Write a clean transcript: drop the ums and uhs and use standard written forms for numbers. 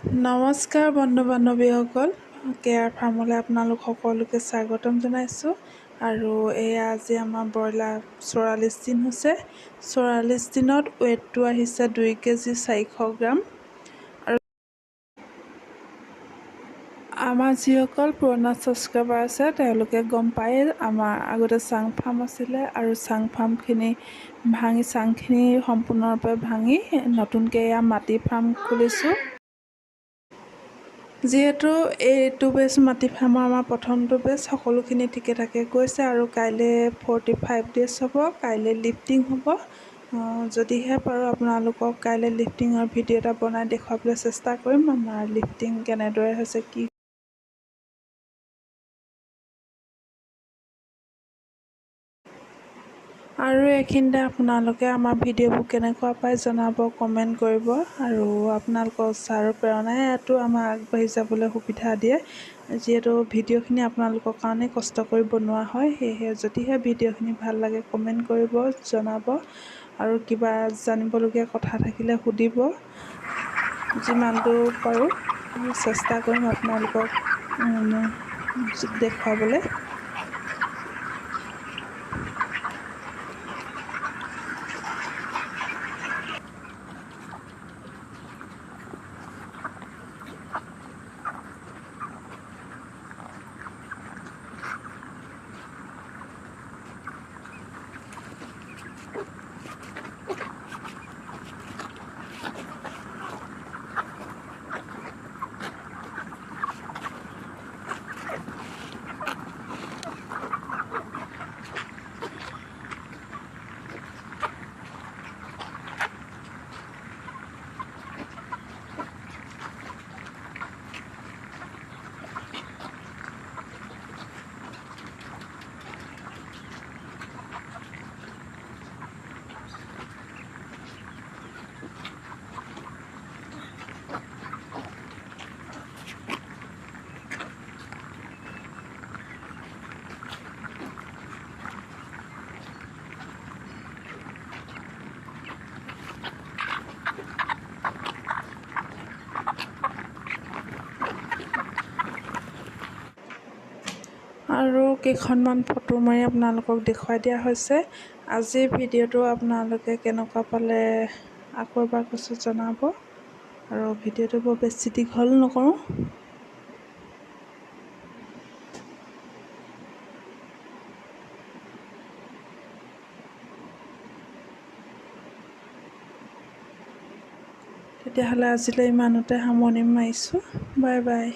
নমস্কাৰ বন্ধু বান্ধৱীসকল, কেয়াৰ ফাৰ্মলৈ আপোনালোক সকলোকে স্বাগতম জনাইছোঁ। আৰু এয়া আজি আমাৰ ব্ৰইলাৰ 44 দিন হৈছে। 44 দিনত ৱেইটটো আহিছে 2 কেজি 400 গ্ৰাম। আৰু আমাৰ যিসকল পুৰণা ছাবস্ক্ৰাইবাৰ আছে তেওঁলোকে গম পায়, আমাৰ আগতে চাং ফাৰ্ম আছিলে আৰু চাং ফাৰ্মখিনি চাংখিনি সম্পূৰ্ণৰূপে ভাঙি নতুনকৈ এয়া মাটি ফাৰ্ম খুলিছোঁ। যিহেতু এইটো বেচ মাটি ফাৰ্মৰ আমাৰ প্ৰথমটো বেচ, সকলোখিনি ঠিকে ঠাকে গৈছে আৰু কাইলৈ 45 ডেজ হ'ব। কাইলৈ লিফটিং হ'ব। যদিহে পাৰোঁ আপোনালোকক কাইলৈ লিফটিঙৰ ভিডিঅ' এটা বনাই দেখুৱাবলৈ চেষ্টা কৰিম। আমাৰ লিফটিং কেনেদৰে হৈছে, কি আৰু এইখিনিতে আপোনালোকে আমাৰ ভিডিঅ'বোৰ কেনেকুৱা পায় জনাব, কমেণ্ট কৰিব। আৰু আপোনালোকৰ উৎসাহ আৰু প্ৰেৰণাই ইয়াতো আমাক আগবাঢ়ি যাবলৈ সুবিধা দিয়ে। যিহেতু ভিডিঅ'খিনি আপোনালোকৰ কাৰণেই কষ্ট কৰি বনোৱা হয়, সেয়েহে যদিহে ভিডিঅ'খিনি ভাল লাগে কমেণ্ট কৰিব, জনাব। আৰু কিবা জানিবলগীয়া কথা থাকিলে সুধিব। যিমান দূৰ পাৰোঁ চেষ্টা কৰিম আপোনালোকক দেখুৱাবলৈ। আৰু কেইখনমান ফটো মাৰি আপোনালোকক দেখুৱাই দিয়া হৈছে। আজিৰ ভিডিঅ'টো আপোনালোকে কেনেকুৱা পালে আকৌ এবাৰ কৈছোঁ জনাব। আৰু ভিডিঅ'টো বৰ বেছি দীঘল নকৰোঁ। তেতিয়াহ'লে আজিলৈ ইমানতে সামৰণি মাৰিছোঁ। Bye bye.